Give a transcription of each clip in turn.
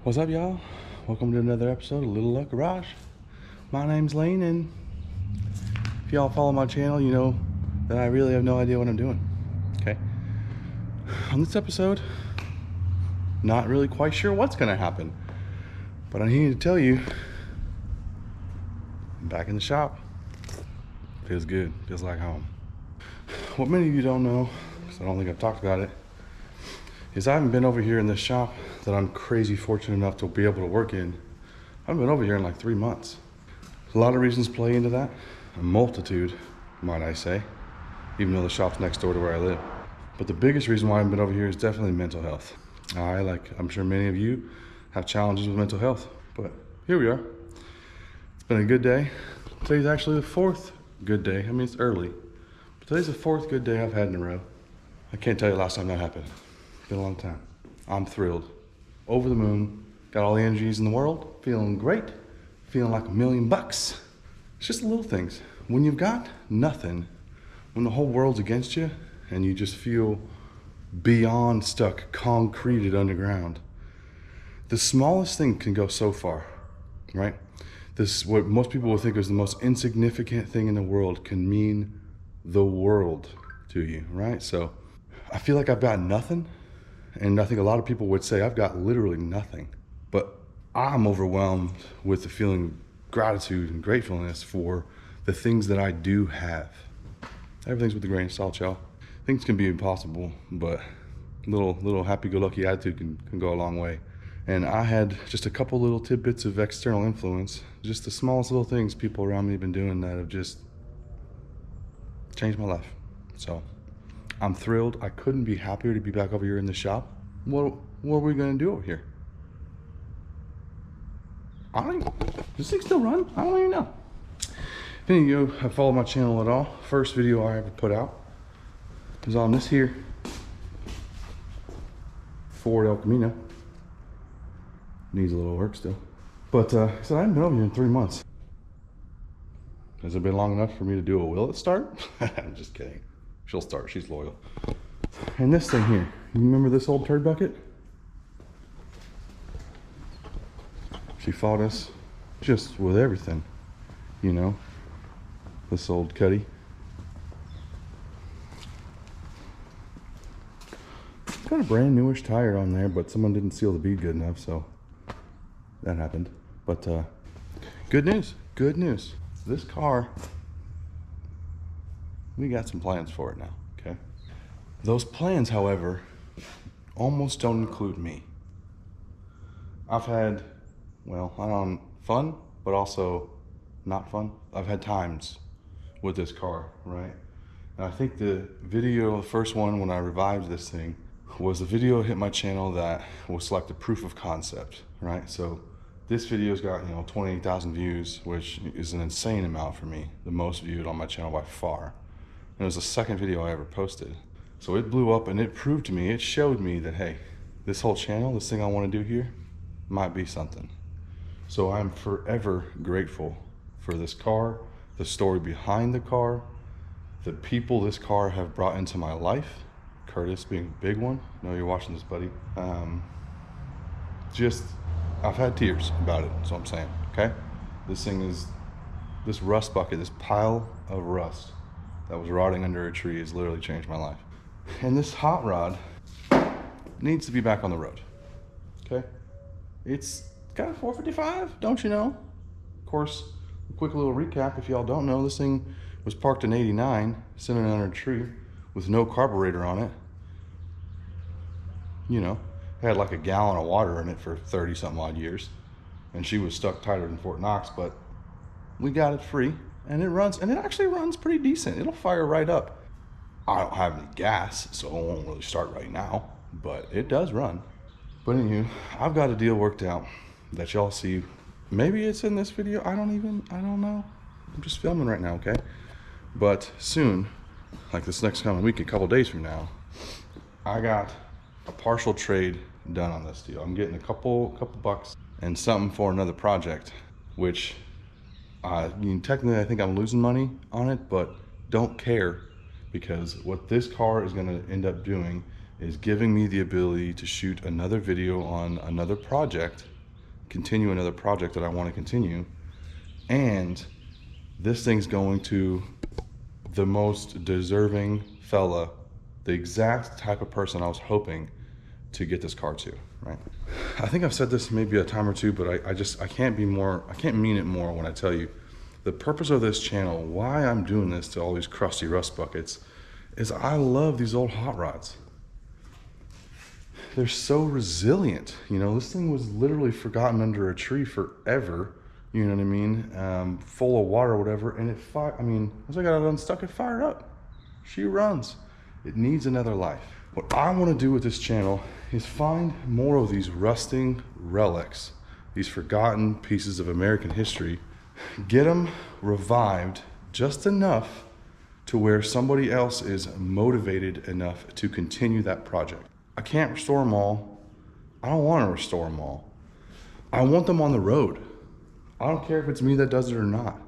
What's up, y'all? Welcome to another episode of Little Luck Garage. My name's Lane, and if y'all follow my channel, you know that I really have no idea what I'm doing. Okay. On this episode, not really quite sure what's gonna happen, but I need to tell you, I'm back in the shop. Feels good. Feels like home. What many of you don't know, because I don't think I've talked about it, is I haven't been over here in this shop that I'm crazy fortunate enough to be able to work in. I haven't been over here in like 3 months. A lot of reasons play into that. A multitude, might I say, even though the shop's next door to where I live. But the biggest reason why I haven't been over here is definitely mental health. I'm sure many of you, have challenges with mental health, but here we are. It's been a good day. Today's actually the fourth good day. I mean, it's early, but today's the fourth good day I've had in a row. I can't tell you the last time that happened. It's been a long time. I'm thrilled. Over the moon. Got all the energies in the world. Feeling great. Feeling like $1 million. It's just the little things. When you've got nothing, when the whole world's against you, and you just feel beyond stuck, concreted underground, the smallest thing can go so far, right? This, what most people would think is the most insignificant thing in the world, can mean the world to you, right? So I feel like I've got nothing. And I think a lot of people would say I've got literally nothing, but I'm overwhelmed with the feeling of gratitude and gratefulness for the things that I do have. Everything's with a grain of salt, y'all. Things can be impossible, but little happy-go-lucky attitude can go a long way. And I had just a couple little tidbits of external influence, just the smallest little things people around me have been doing that have just changed my life. So I'm thrilled. I couldn't be happier to be back over here in the shop. What are we gonna do over here? Does this thing still run? I don't even know. If any of you have followed my channel at all, first video I ever put out is on this here Ford El Camino. Needs a little work still. But so I haven't been over here in 3 months. Has it been long enough for me to do a will it start? I'm just kidding. She'll start, she's loyal. And this thing here, you remember this old turd bucket? She fought us just with everything, you know, this old Cuddy. Got a brand newish tire on there, but someone didn't seal the bead good enough, so that happened. But good news, good news. This car, we got some plans for it now, okay? Those plans, however, almost don't include me. I've had, well, I don't know, fun, but also not fun. I've had times with this car, right? And I think the video, the first one when I revived this thing, was the video that hit my channel that was like the proof of concept, right? So this video's got, 28,000 views, which is an insane amount for me, the most viewed on my channel by far. And it was the second video I ever posted. So it blew up, and it proved to me, it showed me that, hey, this whole channel, this thing I want to do here, might be something. So I'm forever grateful for this car, the story behind the car, the people this car have brought into my life, Curtis being a big one. I know you're watching this, buddy. I've had tears about it, that's what I'm saying, okay? This rust bucket, this pile of rust that was rotting under a tree has literally changed my life. And this hot rod needs to be back on the road, okay? It's got a 455, don't you know? Of course, a quick little recap, if y'all don't know, this thing was parked in '89, sitting under a tree with no carburetor on it. It had like a gallon of water in it for 30 something odd years. And she was stuck tighter than Fort Knox, but we got it free. And it runs, and it actually runs pretty decent. It'll fire right up. I don't have any gas, so it won't really start right now, but it does run. But anywho, I've got a deal worked out that y'all see. Maybe it's in this video, I don't know. I'm just filming right now, okay? But soon, like this next coming week, a couple days from now, I got a partial trade done on this deal. I'm getting a couple bucks and something for another project, which technically I think I'm losing money on it, but don't care, because what this car is going to end up doing is giving me the ability to shoot another video on another project continue another project that I want to continue. And this thing's going to the most deserving fella, the exact type of person I was hoping to get this car to, right? I think I've said this maybe a time or two, but I can't mean it more when I tell you the purpose of this channel, why I'm doing this to all these crusty rust buckets, is I love these old hot rods. They're so resilient. You know, this thing was literally forgotten under a tree forever, you know what I mean? Full of water or whatever, and once I got it unstuck, it fired up. She runs. It needs another life. What I want to do with this channel is find more of these rusting relics, these forgotten pieces of American history, get them revived just enough to where somebody else is motivated enough to continue that project. I can't restore them all. I don't want to restore them all. I want them on the road. I don't care if it's me that does it or not,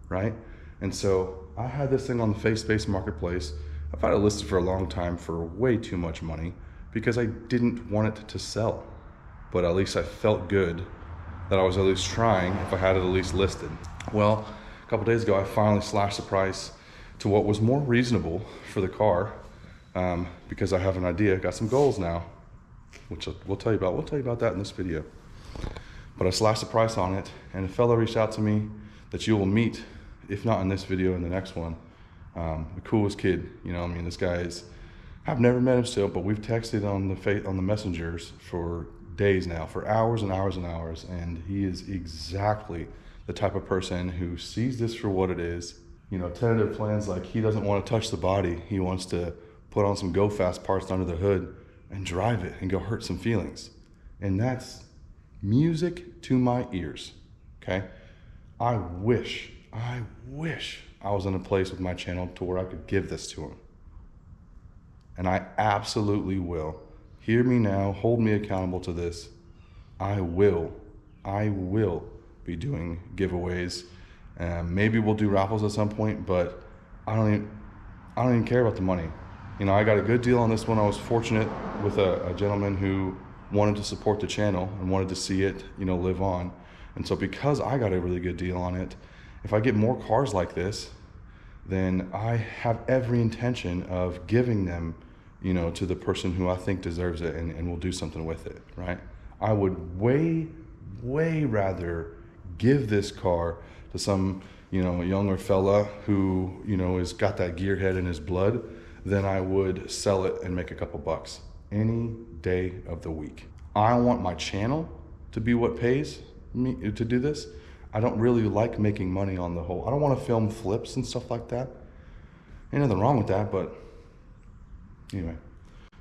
right? And so I had this thing on the face-based marketplace. I've had it listed for a long time for way too much money because I didn't want it to sell. But at least I felt good that I was at least trying if I had it at least listed. Well, a couple days ago, I finally slashed the price to what was more reasonable for the car because I have an idea, got some goals now, which we'll tell you about. We'll tell you about that in this video. But I slashed the price on it, and a fellow reached out to me that you will meet, if not in this video, in the next one. The coolest kid, you know, I mean, this guy is, I've never met him still, but we've texted on the messengers for days now, for hours and hours and hours, and he is exactly the type of person who sees this for what it is. You know, tentative plans, like he doesn't want to touch the body. He wants to put on some go fast parts under the hood and drive it and go hurt some feelings. And that's music to my ears, okay? I wish I was in a place with my channel to where I could give this to him. And I absolutely will. Hear me now, hold me accountable to this. I will be doing giveaways. Maybe we'll do raffles at some point, but I don't even care about the money. You know, I got a good deal on this one. I was fortunate with a gentleman who wanted to support the channel and wanted to see it, you know, live on. And so because I got a really good deal on it, if I get more cars like this, then I have every intention of giving them, you know, to the person who I think deserves it and will do something with it, right? I would way rather give this car to some, you know, younger fella who, you know, has got that gearhead in his blood than I would sell it and make a couple bucks any day of the week. I want my channel to be what pays me to do this. I don't really like making money on the whole. I don't want to film flips and stuff like that. Ain't nothing wrong with that, but anyway.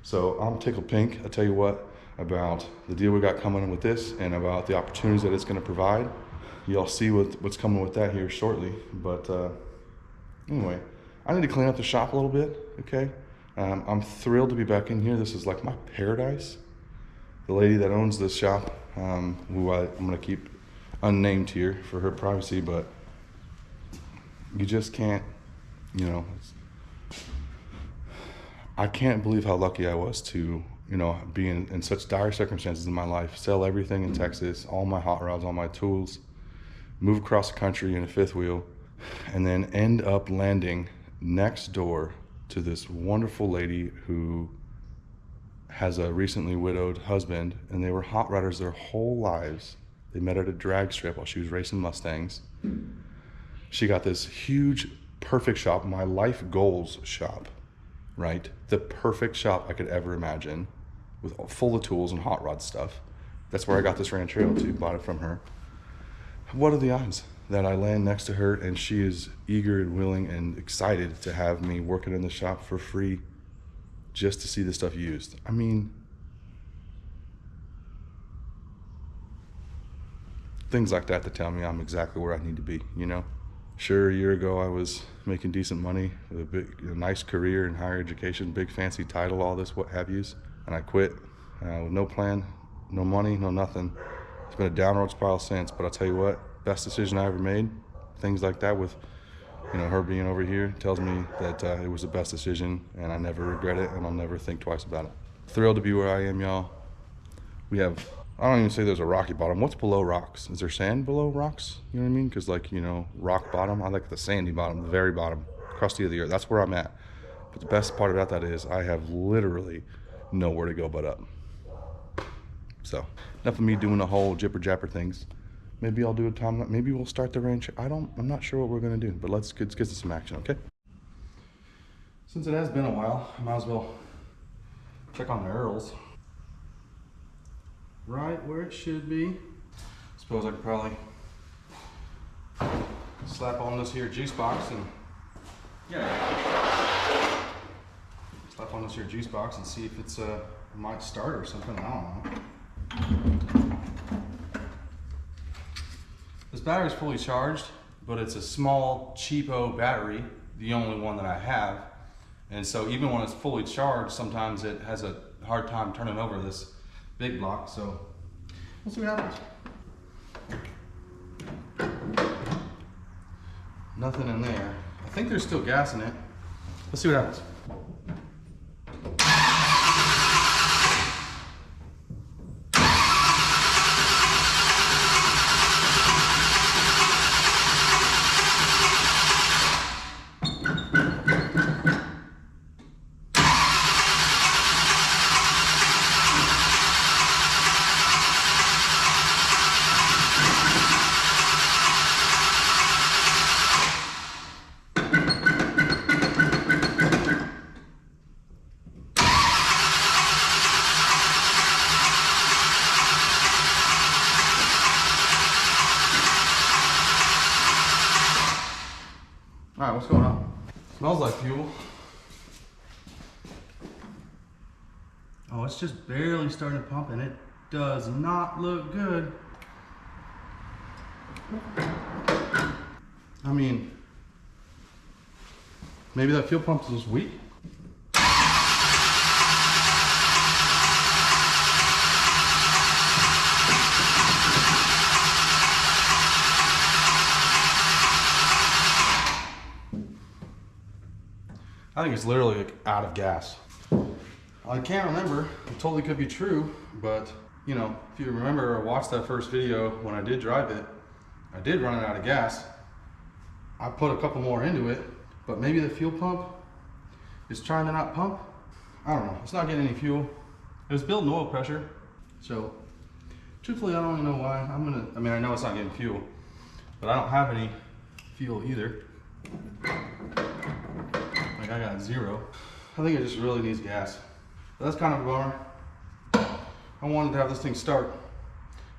So I'm tickled pink, I tell you what, about the deal we got coming in with this and about the opportunities that it's going to provide. Y'all see what's coming with that here shortly. But anyway, I need to clean up the shop a little bit, okay? I'm thrilled to be back in here. This is like my paradise. The lady that owns this shop, who I'm going to keep unnamed here for her privacy, but you just can't, you know, I can't believe how lucky I was to, you know, be in such dire circumstances in my life, sell everything in Texas, all my hot rods, all my tools, move across the country in a fifth wheel, and then end up landing next door to this wonderful lady who has a recently widowed husband, and they were hot rodders their whole lives. They met at a drag strip while she was racing Mustangs. She got this huge, perfect shop, my life goals shop, right? The perfect shop I could ever imagine, with full of tools and hot rod stuff. That's where I got this Ranchero too, bought it from her. What are the odds that I land next to her and she is eager and willing and excited to have me working in the shop for free just to see the stuff used? I mean, things like that tell me I'm exactly where I need to be, you know? Sure, a year ago I was making decent money with a nice career in higher education, big fancy title, all this, what have yous, and I quit with no plan, no money, no nothing. It's been a downward spiral since, but I'll tell you what, best decision I ever made. Things like that with, you know, her being over here tells me that it was the best decision, and I never regret it, and I'll never think twice about it. Thrilled to be where I am, y'all. We have I don't even say there's a rocky bottom. What's below rocks? Is there sand below rocks? You know what I mean? Because like, you know, rock bottom, I like the sandy bottom, the very bottom, crusty of the earth. That's where I'm at. But the best part about that is I have literally nowhere to go but up. So enough of me doing the whole jipper japper things. Maybe I'll do a time. Maybe we'll start the Ranchero. I'm not sure what we're gonna do, but let's get to some action, okay? Since it has been a while, I might as well check on the Earls. Right where it should be. Suppose I could probably slap on this here juice box and slap on this here juice box and see if it's might start or something. I don't know. This battery's fully charged, but it's a small cheapo battery, the only one that I have, and so even when it's fully charged, sometimes it has a hard time turning over this big block, so we'll see what happens. Nothing in there. I think there's still gas in it. Let's see what happens. All right, what's going on? Smells like fuel. Oh, it's just barely starting to pump and it does not look good. I mean, maybe that fuel pump is weak. I think it's literally like out of gas. I can't remember, it totally could be true, but you know, if you remember or watched that first video when I did drive it, I did run it out of gas. I put a couple more into it, but maybe the fuel pump is trying to not pump. I don't know, it's not getting any fuel. It was building oil pressure, so truthfully I don't even know why. I mean I know it's not getting fuel, but I don't have any fuel either. Like I got zero. I think it just really needs gas. But that's kind of a bummer. I wanted to have this thing start,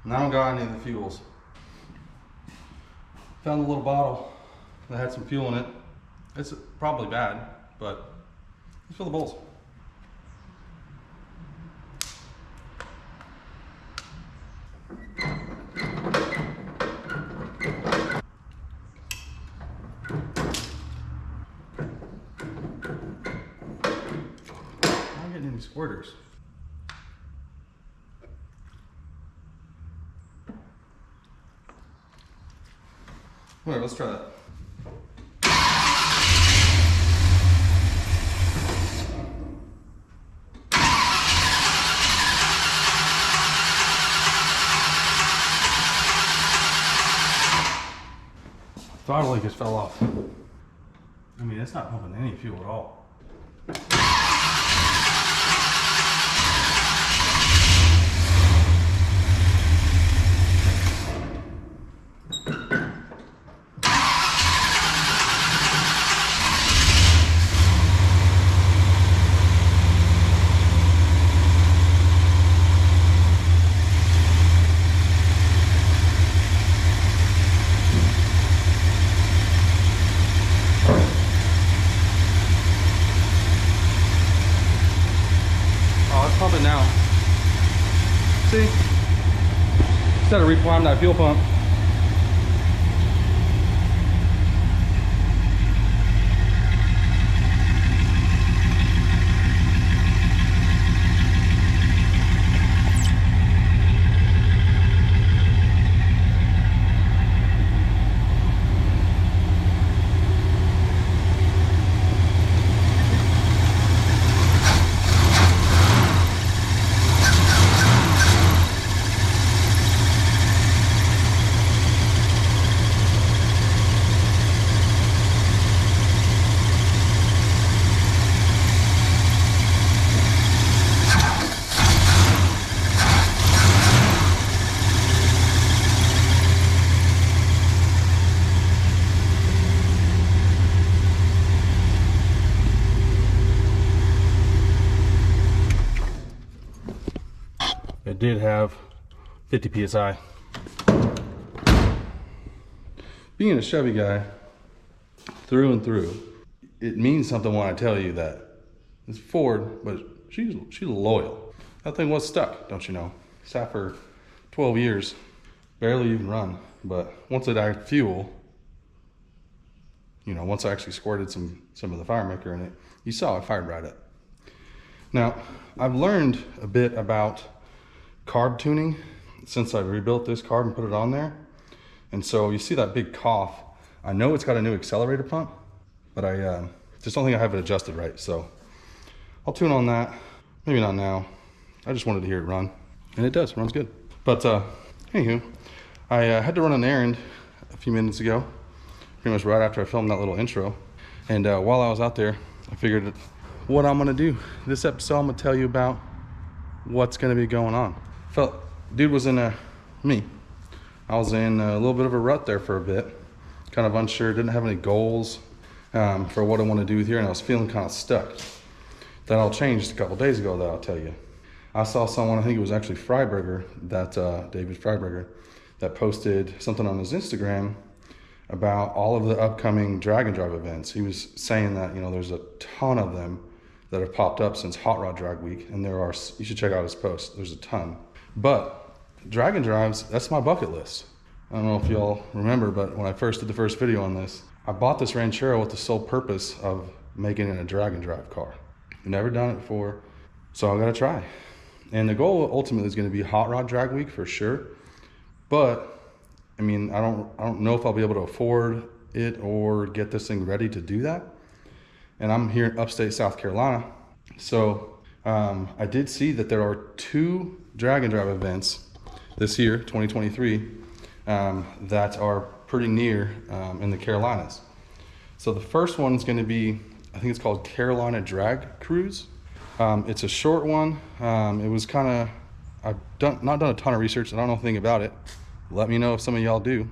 and I don't got any of the fuels. Found a little bottle that had some fuel in it. It's probably bad, but let's fill the bowls. Any squirters. Wait, let's try that. Throttle leak just fell off. I mean, it's not pumping any fuel at all. Pumping now. See? Instead of replumbing that fuel pump. it did have 50 psi. Being a Chevy guy through and through, it means something when I tell you that it's Ford, but she's loyal. That thing was stuck, don't you know? Sat for 12 years, barely even run. But once it had fuel, you know, once I actually squirted some of the fire maker in it, you saw it fired right up. Now, I've learned a bit about carb tuning since I rebuilt this carb and put it on there. And so you see that big cough. I know it's got a new accelerator pump, but I just don't think I have it adjusted right. So I'll tune on that. Maybe not now. I just wanted to hear it run. And it does, it runs good. But anywho, I had to run an errand a few minutes ago, pretty much right after I filmed that little intro. And while I was out there, I figured what I'm gonna do. This episode, I'm gonna tell you about what's gonna be going on. Dude was in I was in a little bit of a rut there for a bit, kind of unsure, didn't have any goals for what I want to do here, and I was feeling kind of stuck. That all changed a couple days ago, though, I'll tell you. I saw someone, I think it was actually Freiberger, David Freiberger, that posted something on his Instagram about all of the upcoming drag and drive events. He was saying that, you know, there's a ton of them that have popped up since Hot Rod Drag Week, and you should check out his post, there's a ton. But drag and drives, that's my bucket list. I don't know if y'all remember, but when I first did the first video on this, I bought this Ranchero with the sole purpose of making it a drag and drive car. Never done it before, so I gotta try. And the goal ultimately is gonna be Hot Rod Drag Week for sure. But, I mean, I don't know if I'll be able to afford it or get this thing ready to do that. And I'm here in upstate South Carolina. So I did see that there are 2 drag and drive events this year, 2023, that are pretty near in the Carolinas. So the first one is going to be, I think it's called Carolina Drag Cruise. It's a short one. It was kind of, I've not done a ton of research. I don't know anything about it. Let me know if some of y'all do.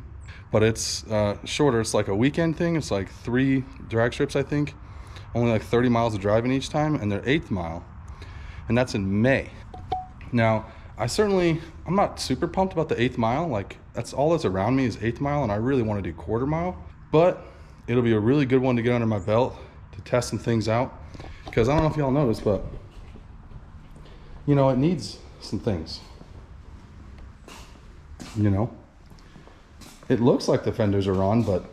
But it's shorter. It's like a weekend thing. It's like 3 drag strips, I think. Only like 30 miles of driving each time, and they're 8th mile. And that's in May. Now, I'm not super pumped about the 8th mile. Like, that's all that's around me is 8th mile, and I really want to do quarter mile. But it'll be a really good one to get under my belt to test some things out. Because I don't know if y'all noticed, but, you know, it needs some things. You know? It looks like the fenders are on, but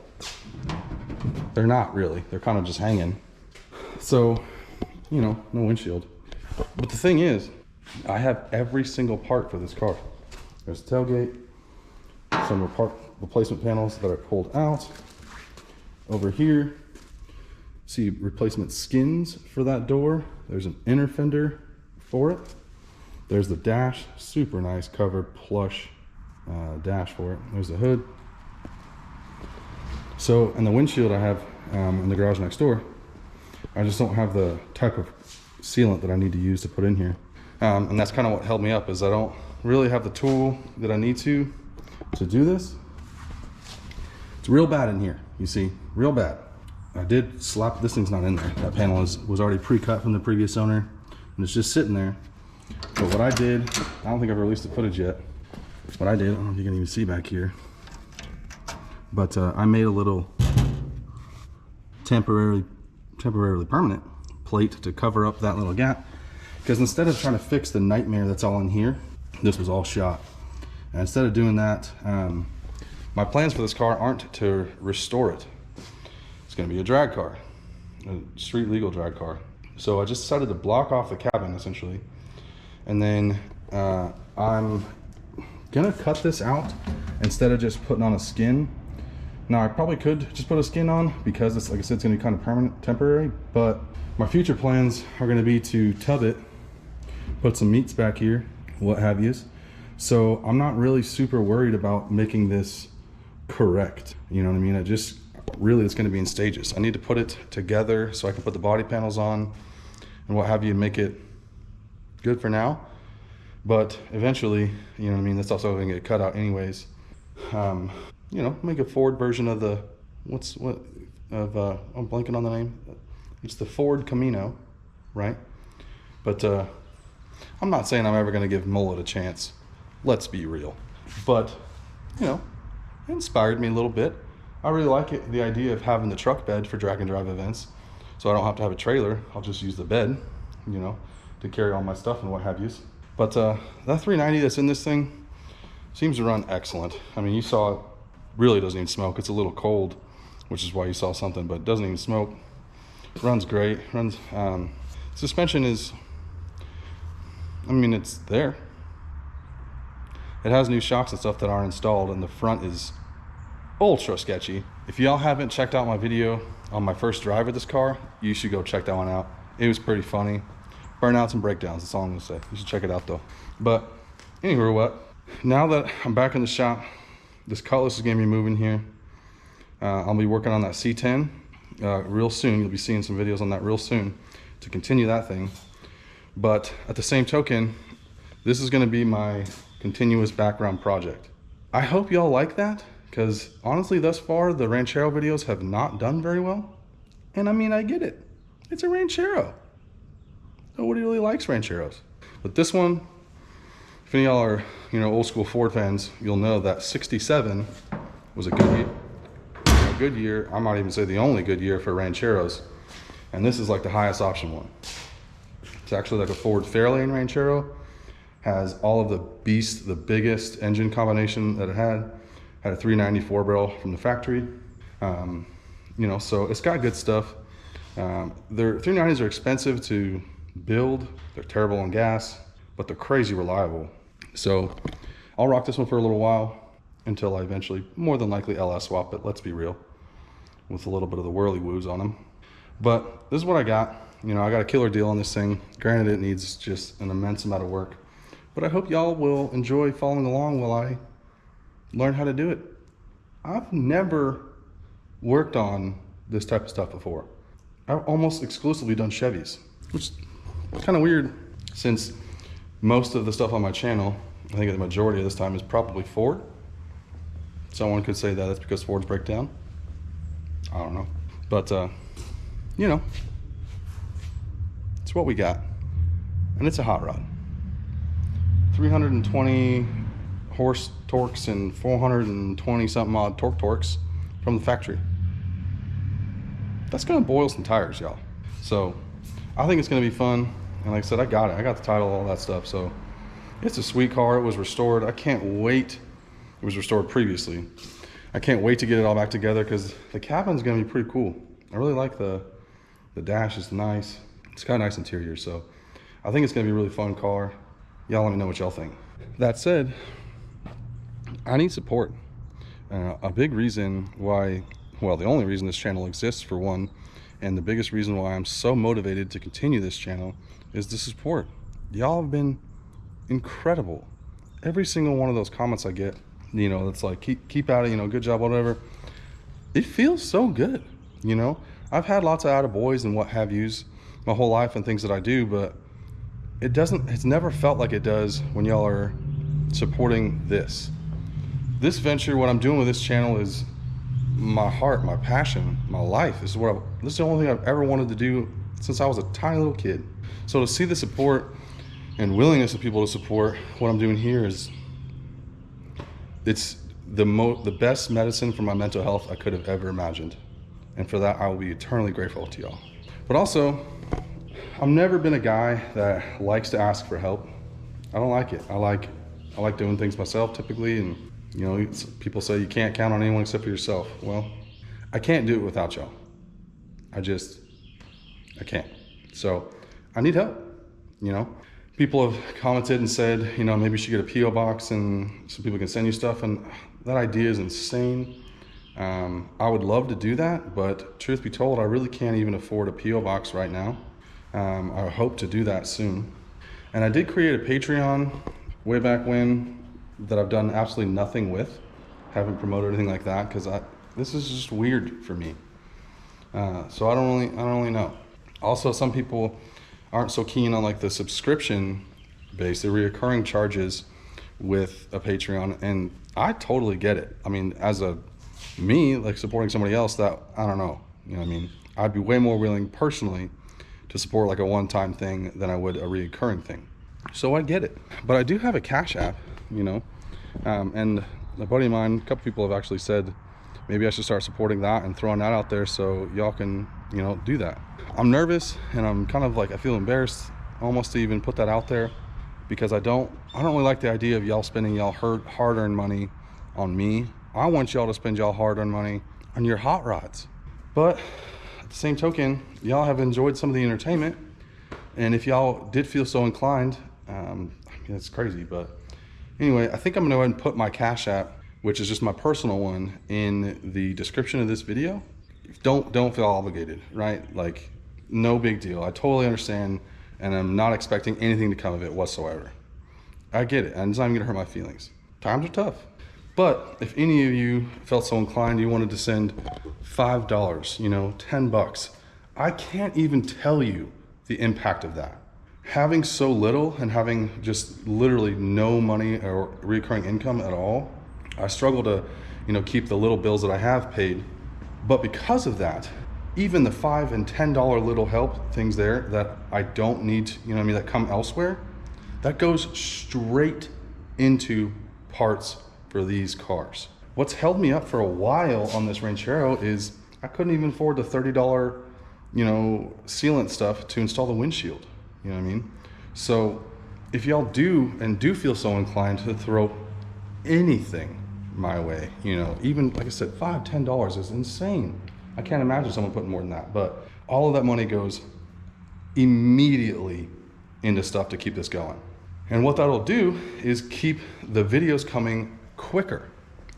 they're not really. They're kind of just hanging. So, you know, no windshield. But the thing is, I have every single part for this car. There's the tailgate, some replacement panels that I pulled out. Over here, see replacement skins for that door. There's an inner fender for it. There's the dash, super nice covered plush dash for it. There's the hood. So, and the windshield I have in the garage next door, I just don't have the type of sealant that I need to use to put in here. And that's kind of what held me up, is I don't really have the tool that I need to do this. It's real bad in here, you see, real bad. I did slap, this thing's not in there. That panel was already pre-cut from the previous owner, and it's just sitting there. But what I did, I don't think I've released the footage yet. What I did, I don't know if you can even see back here, but I made a little temporarily permanent plate to cover up that little gap. Because instead of trying to fix the nightmare that's all in here, this was all shot. And instead of doing that, my plans for this car aren't to restore it. It's gonna be a drag car, a street legal drag car. So I just decided to block off the cabin essentially. And then I'm gonna cut this out instead of just putting on a skin. Now I probably could just put a skin on because it's, like I said, it's gonna be kind of permanent, temporary, but my future plans are gonna be to tub it, put some meats back here, what have yous. So I'm not really super worried about making this correct. You know what I mean? It's gonna be in stages. I need to put it together so I can put the body panels on and what have you, make it good for now. But eventually, you know what I mean, that's also gonna get cut out anyways. You know, make a Ford version of the, I'm blanking on the name. It's the Ford Camino, right? But I'm not saying I'm ever going to give mullet a chance. Let's be real. But, you know, it inspired me a little bit. I really like it, the idea of having the truck bed for drag and drive events. So I don't have to have a trailer. I'll just use the bed, you know, to carry all my stuff and what have yous. But that 390 that's in this thing seems to run excellent. I mean, you saw it really doesn't even smoke. It's a little cold, which is why you saw something, but it doesn't even smoke. It runs great. Runs. Suspension is, I mean, it's there. It has new shocks and stuff that aren't installed, and the front is ultra sketchy. If y'all haven't checked out my video on my first drive of this car, you should go check that one out. It was pretty funny. Burnouts and breakdowns, that's all I'm gonna say. You should check it out though. But anyway, what? Now that I'm back in the shop, this Cutlass is gonna be moving here. I'll be working on that C10 real soon. You'll be seeing some videos on that real soon to continue that thing. But at the same token, this is gonna be my continuous background project. I hope y'all like that, because honestly, thus far, the Ranchero videos have not done very well. And I mean, I get it. It's a Ranchero. Nobody really likes Rancheros. But this one, if any of y'all are, you know, old school Ford fans, you'll know that 67 was a good year. A good year, I might even say the only good year for Rancheros. And this is like the highest option one. It's actually like a Ford Fairlane Ranchero. Has all of the beast, the biggest engine combination that it had. Had a 394 barrel from the factory. You know, so it's got good stuff. Their 390s are expensive to build. They're terrible on gas, but they're crazy reliable. So I'll rock this one for a little while until I eventually, more than likely, LS swap it. Let's be real, with a little bit of the whirly woos on them. But this is what I got. You know, I got a killer deal on this thing. Granted, it needs just an immense amount of work, but I hope y'all will enjoy following along while I learn how to do it. I've never worked on this type of stuff before. I've almost exclusively done Chevys, which is kind of weird since most of the stuff on my channel, I think the majority of this time, is probably Ford. Someone could say that that's because Fords break down. I don't know. But, you know, it's what we got. And it's a hot rod. 320 horse torques and 420 something odd torques from the factory. That's gonna boil some tires, y'all. So I think it's gonna be fun. And like I said, I got it. I got the title, all that stuff. So it's a sweet car. It was restored. I can't wait. It was restored previously. I can't wait to get it all back together because the cabin's gonna be pretty cool. I really like the dash is nice. It's got a nice interior. So I think it's gonna be a really fun car. Y'all let me know what y'all think. That said, I need support. A big reason why, well, the only reason this channel exists, for one, and the biggest reason why I'm so motivated to continue this channel, is the support. Y'all have been incredible. Every single one of those comments I get, you know, it's like, keep at it, you know, good job, whatever. It feels so good, you know. I've had lots of attaboys and what have yous my whole life and things that I do, but it's never felt like it does when y'all are supporting this. This venture, what I'm doing with this channel, is my heart, my passion, my life. This is the only thing I've ever wanted to do since I was a tiny little kid. So to see the support and willingness of people to support what I'm doing here it's the best medicine for my mental health I could have ever imagined. And for that, I will be eternally grateful to y'all. But also, I've never been a guy that likes to ask for help. I don't like it. I like doing things myself typically, and you know, people say you can't count on anyone except for yourself. Well, I can't do it without y'all. I can't. So I need help, you know. People have commented and said, you know, maybe you should get a P.O. box and some people can send you stuff, and that idea is insane. I would love to do that, but truth be told, I really can't even afford a P.O. box right now. I hope to do that soon. And I did create a Patreon way back when that I've done absolutely nothing with. Haven't promoted anything like that because this is just weird for me. So I don't really know. Also, some people aren't so keen on like the subscription base, the reoccurring charges with a Patreon, and I totally get it. I mean, as me, like supporting somebody else, that, I don't know, you know what I mean? I'd be way more willing personally to support like a one-time thing than I would a reoccurring thing. So I get it. But I do have a Cash App, you know, and a buddy of mine, a couple people have actually said maybe I should start supporting that and throwing that out there so y'all can, you know, do that. I'm nervous and I'm kind of like, I feel embarrassed almost to even put that out there, because I don't really like the idea of y'all spending y'all hard-earned money on me. I want y'all to spend y'all hard-earned money on your hot rods. But at the same token, y'all have enjoyed some of the entertainment, and if y'all did feel so inclined, I mean, it's crazy, but anyway, I think I'm gonna go ahead and put my Cash App, which is just my personal one, in the description of this video. Don't feel obligated, right? Like, no big deal. I totally understand, and I'm not expecting anything to come of it whatsoever. I get it, and it's not even gonna hurt my feelings. Times are tough. But if any of you felt so inclined, you wanted to send $5, you know, 10 bucks, I can't even tell you the impact of that. Having so little and having just literally no money or recurring income at all, I struggle to, you know, keep the little bills that I have paid. But because of that, even the $5 and $10 little help things there that I don't need, you know what I mean, that come elsewhere, that goes straight into parts for these cars. What's held me up for a while on this Ranchero is I couldn't even afford the $30, you know, sealant stuff to install the windshield. You know what I mean? So if y'all do feel so inclined to throw anything my way, you know, even like I said, $5, $10 is insane. I can't imagine someone putting more than that, but all of that money goes immediately into stuff to keep this going. And what that'll do is keep the videos coming quicker,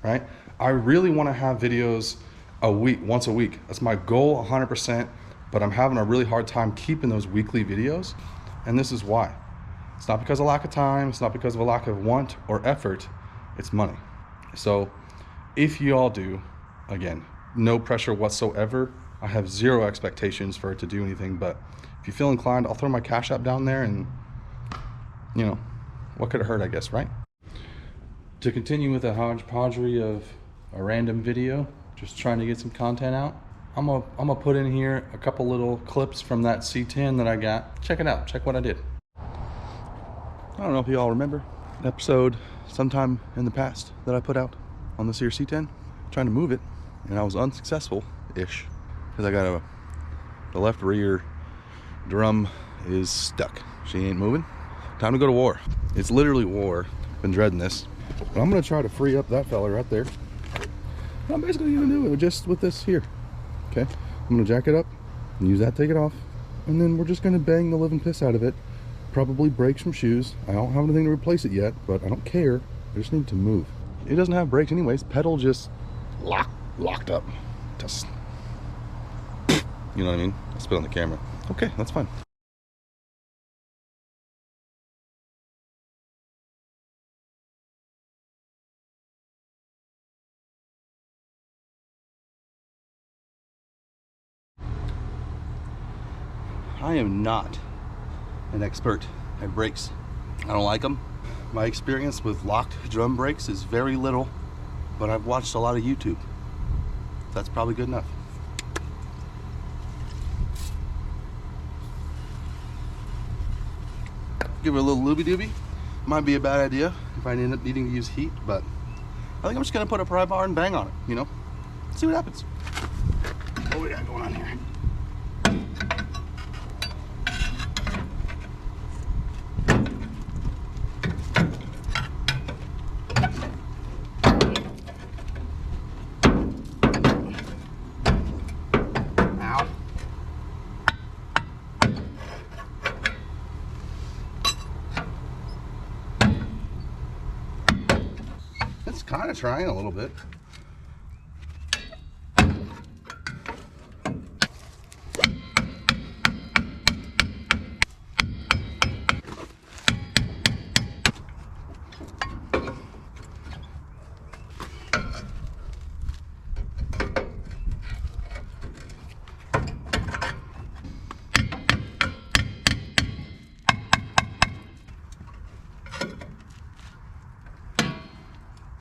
right? I really want to have videos a week, once a week. That's my goal 100%, but I'm having a really hard time keeping those weekly videos. And this is why. It's not because of lack of time. It's not because of a lack of want or effort. It's money. So if you all do, again, no pressure whatsoever. I have zero expectations for it to do anything, but if you feel inclined, I'll throw my Cash App down there, and you know, what could it hurt, I guess, right? To continue with the hodgepodgery of a random video, just trying to get some content out, I'm gonna put in here a couple little clips from that C10 that I got. Check it out, check what I did. I don't know if you all remember an episode sometime in the past that I put out on this here C10, trying to move it, and I was unsuccessful-ish, because I got the left rear drum is stuck. She ain't moving. Time to go to war. It's literally war. Been dreading this. But I'm gonna try to free up that fella right there. I'm basically gonna do it just with this here. Okay, I'm gonna jack it up and use that, take it off, and then we're just gonna bang the living piss out of it. Probably break some shoes. I don't have anything to replace it yet, but I don't care. I just need to move. It doesn't have brakes anyways. Pedal just locked up. Just, you know what I mean? I spit on the camera. Okay, that's fine. I am not an expert at brakes. I don't like them. My experience with locked drum brakes is very little, but I've watched a lot of YouTube. That's probably good enough. Give it a little looby-dooby. Might be a bad idea if I end up needing to use heat, but I think I'm just gonna put a pry bar and bang on it, you know? See what happens. What we got going on here? Kind of trying a little bit.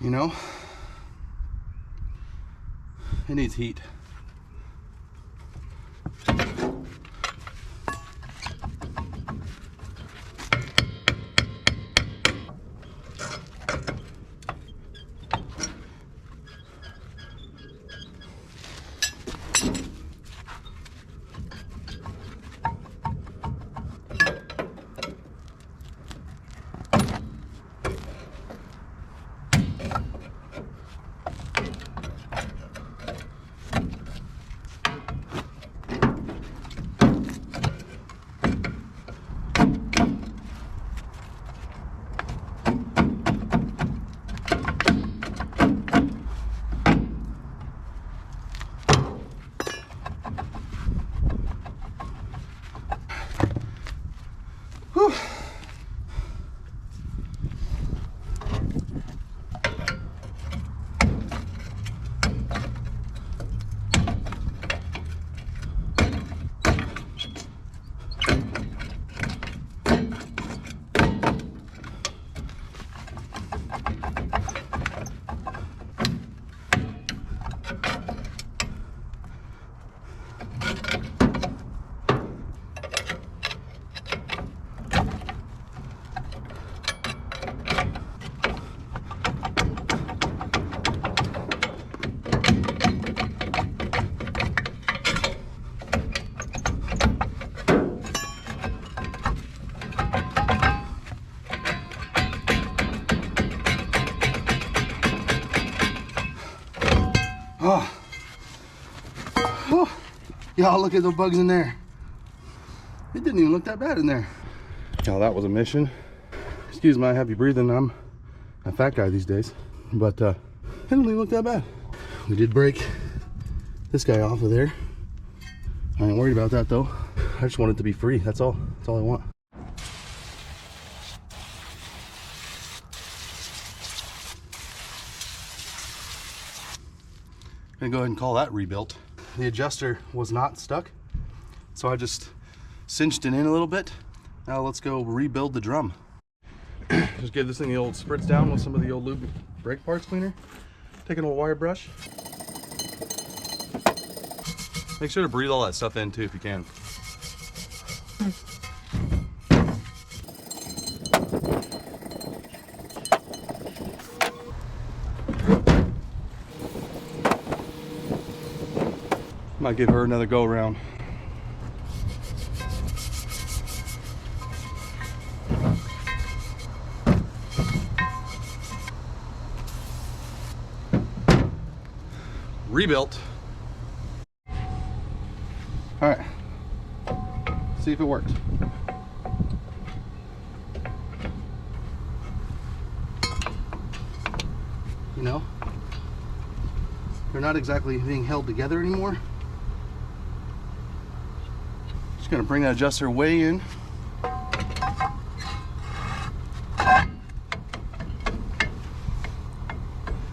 You know, it needs heat. Oh. Oh. Y'all look at the bugs in there. It didn't even look that bad in there. Y'all, that was a mission. Excuse my heavy breathing. I'm a fat guy these days. But it didn't even look that bad. We did break this guy off of there. I ain't worried about that though. I just want it to be free. That's all. That's all I want. I'm gonna go ahead and call that rebuilt. The adjuster was not stuck, so I just cinched it in a little bit. Now let's go rebuild the drum. Just give this thing the old spritz down with some of the old lube brake parts cleaner. Take an old wire brush. Make sure to breathe all that stuff in too if you can. Might give her another go around. Rebuilt. All right, see if it works. You know, they're not exactly being held together anymore. Just gonna bring that adjuster way in.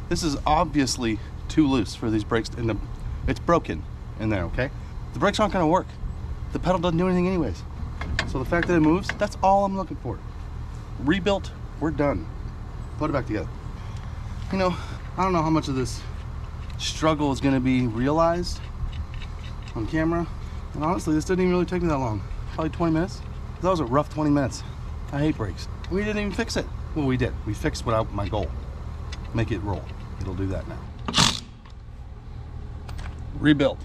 This is obviously too loose for these brakes, and it's broken in there, okay? The brakes aren't gonna work. The pedal doesn't do anything anyways. So the fact that it moves, that's all I'm looking for. Rebuilt, we're done. Put it back together. You know, I don't know how much of this struggle is gonna be realized on camera. And honestly, this didn't even really take me that long. Probably 20 minutes. That was a rough 20 minutes. I hate brakes. We didn't even fix it. Well, we did. We fixed what my goal. Make it roll. It'll do that now. Rebuilt.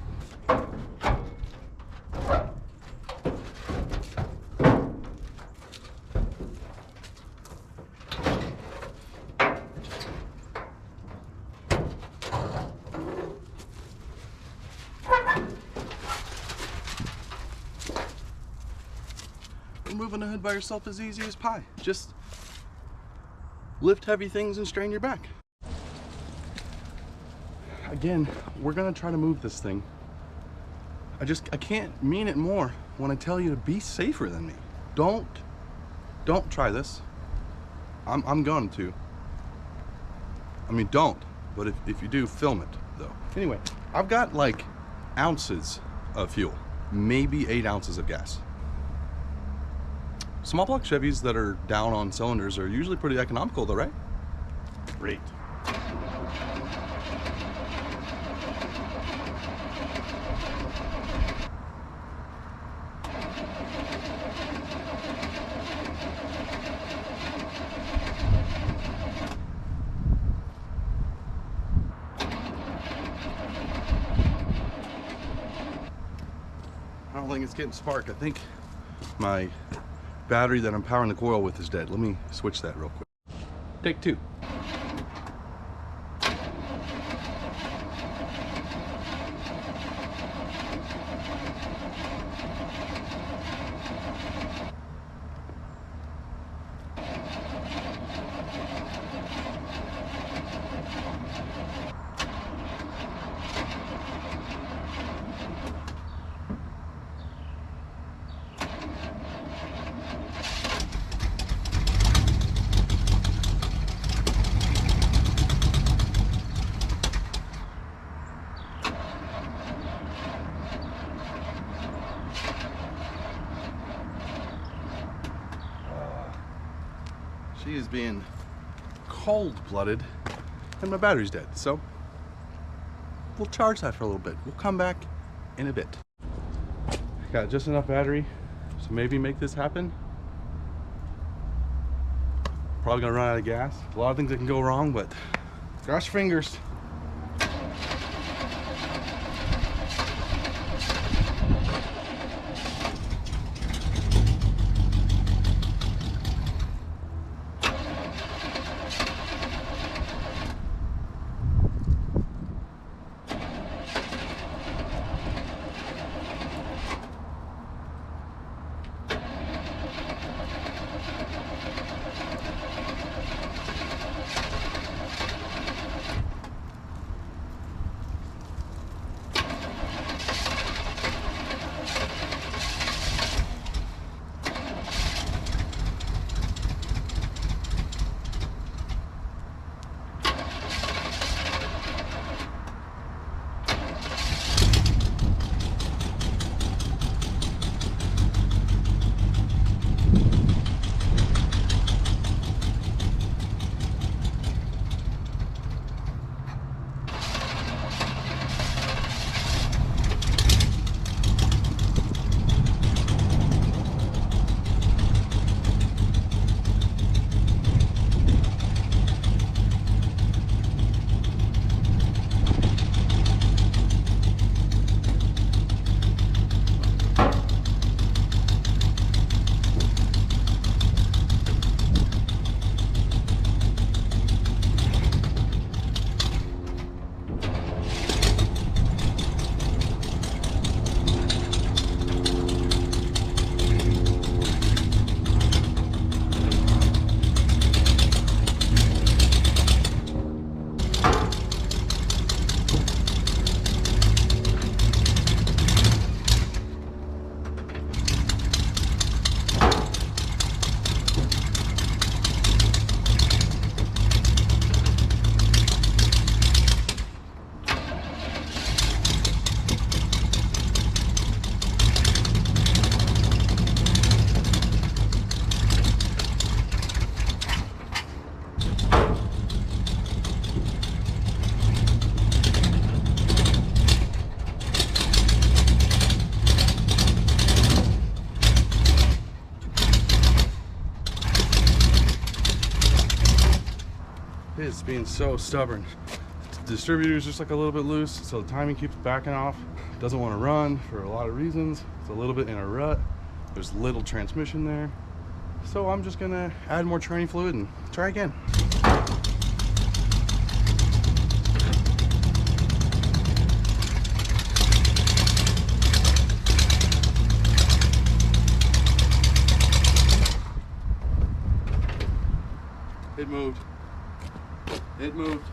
Moving a hood by yourself is easy as pie. Just lift heavy things and strain your back. Again, we're gonna try to move this thing. I can't mean it more when I tell you to be safer than me. Don't try this. I'm going to. I mean, don't. But if you do, film it though. Anyway, I've got like ounces of fuel, maybe 8 ounces of gas. Small block Chevys that are down on cylinders are usually pretty economical though, right? Great. I don't think it's getting spark. I think my battery that I'm powering the coil with is dead. Let me switch that real quick. Take 2. She is being cold-blooded, and my battery's dead, so we'll charge that for a little bit. We'll come back in a bit. Got just enough battery to maybe make this happen. Probably gonna run out of gas. A lot of things that can go wrong, but cross your fingers. It's being so stubborn. The distributor is just like a little bit loose, so the timing keeps backing off. Doesn't want to run for a lot of reasons. It's a little bit in a rut. There's little transmission there. So I'm just gonna add more training fluid and try again. It moved. It moved.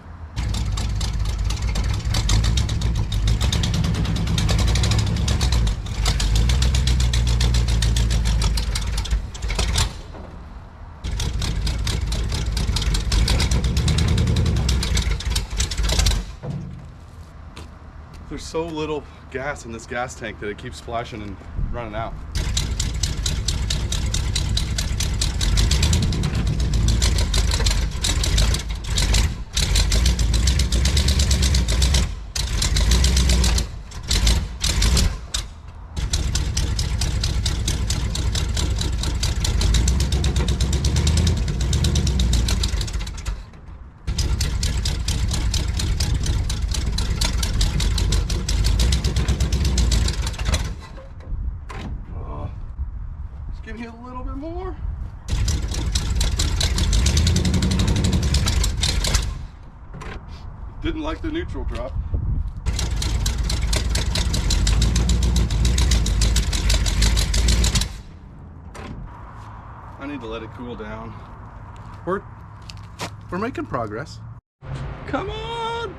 There's so little gas in this gas tank that it keeps splashing and running out. Give me a little bit more. Didn't like the neutral drop. I need to let it cool down. We're making progress. Come on!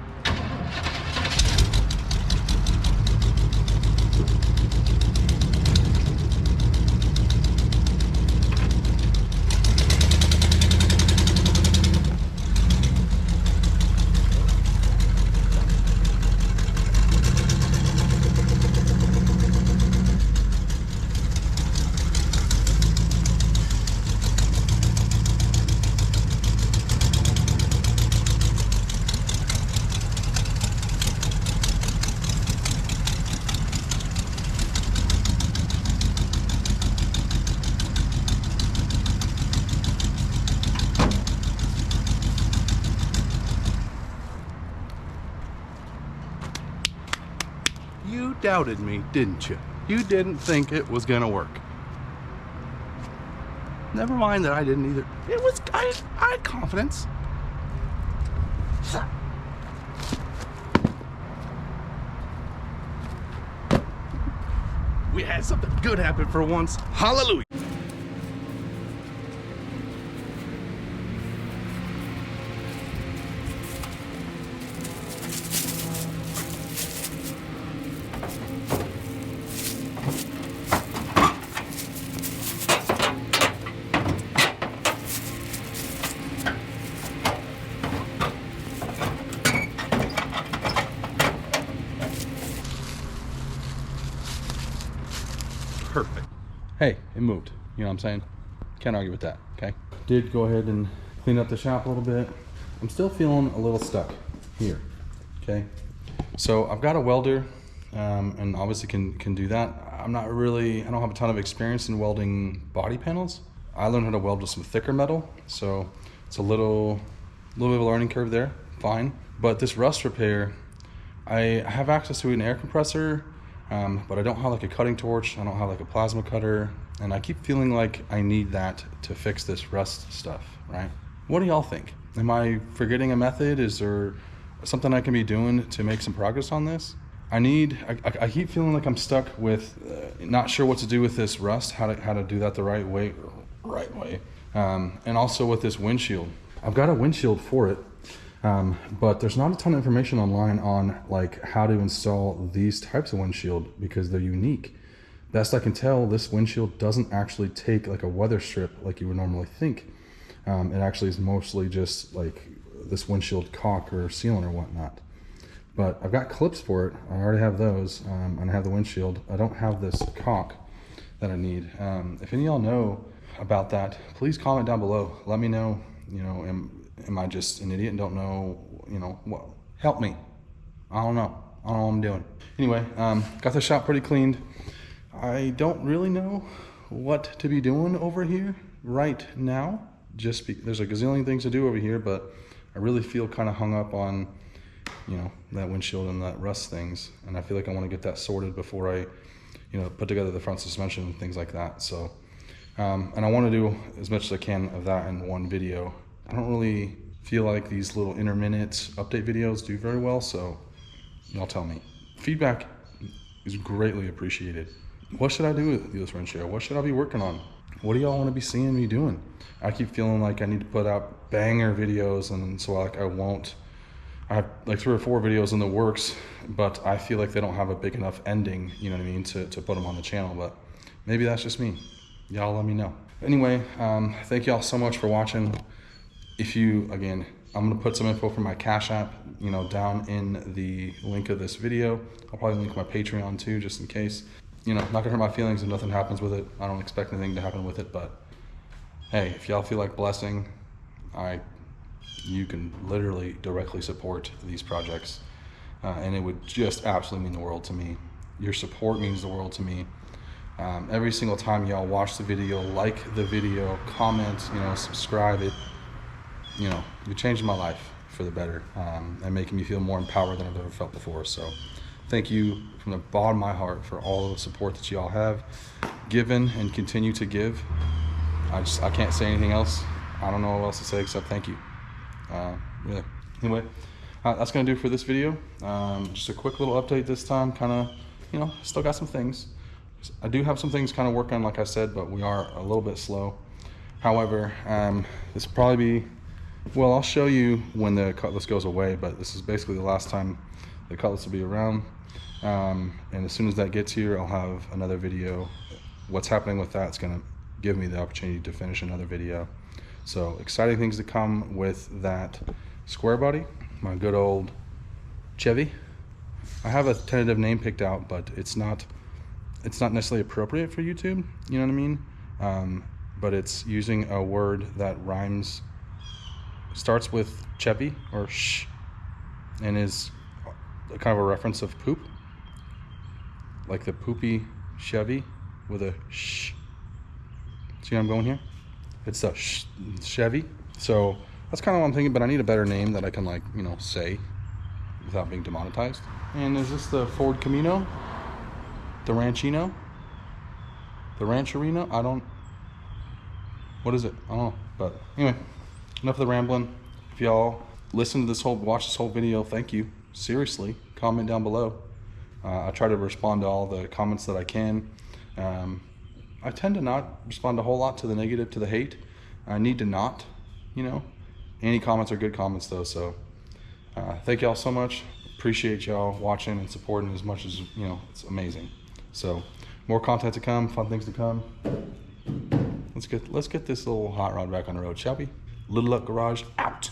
You doubted me, didn't you? You didn't think it was gonna work. Never mind that I didn't either. I had confidence. We had something good happen for once. Hallelujah. Perfect. Hey, it moved. You know what I'm saying? Can't argue with that, okay? Did go ahead and clean up the shop a little bit. I'm still feeling a little stuck here, okay? So I've got a welder, and obviously can do that. I don't have a ton of experience in welding body panels. I learned how to weld with some thicker metal, so it's a little bit of a learning curve there, fine. But this rust repair, I have access to an air compressor, but I don't have like a cutting torch. I don't have like a plasma cutter, and I keep feeling like I need that to fix this rust stuff, right? What do y'all think? Am I forgetting a method? Is there something I can be doing to make some progress on this? I keep feeling like I'm stuck with not sure what to do with this rust, how to do that the right way, and also with this windshield. I've got a windshield for it, but there's not a ton of information online on like how to install these types of windshield because they're unique. Best I can tell, this windshield doesn't actually take like a weather strip like you would normally think. It actually is mostly just like this windshield caulk or sealant or whatnot. But I've got clips for it. I already have those, and I have the windshield. I don't have this caulk that I need. If any of y'all know about that, please comment down below. Let me know. You know, am I just an idiot and don't know? You know, what? Help me. I don't know. I don't know what I'm doing. Anyway, got the shop pretty cleaned. I don't really know what to be doing over here right now. There's a gazillion things to do over here, but I really feel kind of hung up on, you know, that windshield and that rust things. And I feel like I want to get that sorted before I, you know, put together the front suspension and things like that. So, and I want to do as much as I can of that in one video. I don't really feel like these little intermittent update videos do very well, so y'all tell me. Feedback is greatly appreciated. What should I do with this Ranchero? What should I be working on? What do y'all want to be seeing me doing? I keep feeling like I need to put out banger videos, and so like I won't. I have like 3 or 4 videos in the works, but I feel like they don't have a big enough ending, you know what I mean, to put them on the channel. But maybe that's just me. Y'all let me know. Anyway, thank y'all so much for watching. If you, again, I'm gonna put some info for my Cash App, you know, down in the link of this video. I'll probably link my Patreon too, just in case. You know, not gonna hurt my feelings if nothing happens with it. I don't expect anything to happen with it, but hey, if y'all feel like blessing, you can literally directly support these projects, and it would just absolutely mean the world to me. Your support means the world to me. Every single time y'all watch the video, like the video, comment, you know, subscribe, you know, you're changing my life for the better, and making me feel more empowered than I've ever felt before. So thank you from the bottom of my heart for all the support that y'all have given and continue to give. I can't say anything else. I don't know what else to say except thank you. Yeah. Anyway, that's gonna do it for this video. Just a quick little update this time. Kind of, you know, still got some things. I do have some things kind of working on, like I said, but we are a little bit slow. However, this will probably be, well, I'll show you when the Cutlass goes away, but this is basically the last time the Cutlass will be around. And as soon as that gets here, I'll have another video. What's happening with that's gonna give me the opportunity to finish another video. So exciting things to come with that square body, my good old Chevy. I have a tentative name picked out, but it's not necessarily appropriate for YouTube, you know what I mean? But it's using a word that rhymes, starts with Chevy or sh, and is kind of a reference of poop, like the poopy Chevy with a sh. See where I'm going here? It's a Chevy. So that's kind of what I'm thinking, but I need a better name that I can, like, you know, say without being demonetized. And is this the Ford Camino? The Ranchino? The Rancherino? What is it? I don't know. But anyway, enough of the rambling. If y'all listen to this watch this whole video, thank you. Seriously, comment down below. I try to respond to all the comments that I can. I tend to not respond a whole lot to the negative, to the hate. I need to not, you know. Any comments are good comments though, so thank y'all so much. Appreciate y'all watching and supporting as much as, you know, it's amazing. So more content to come, fun things to come. Let's get this little hot rod back on the road, shall we? Little Up Garage out.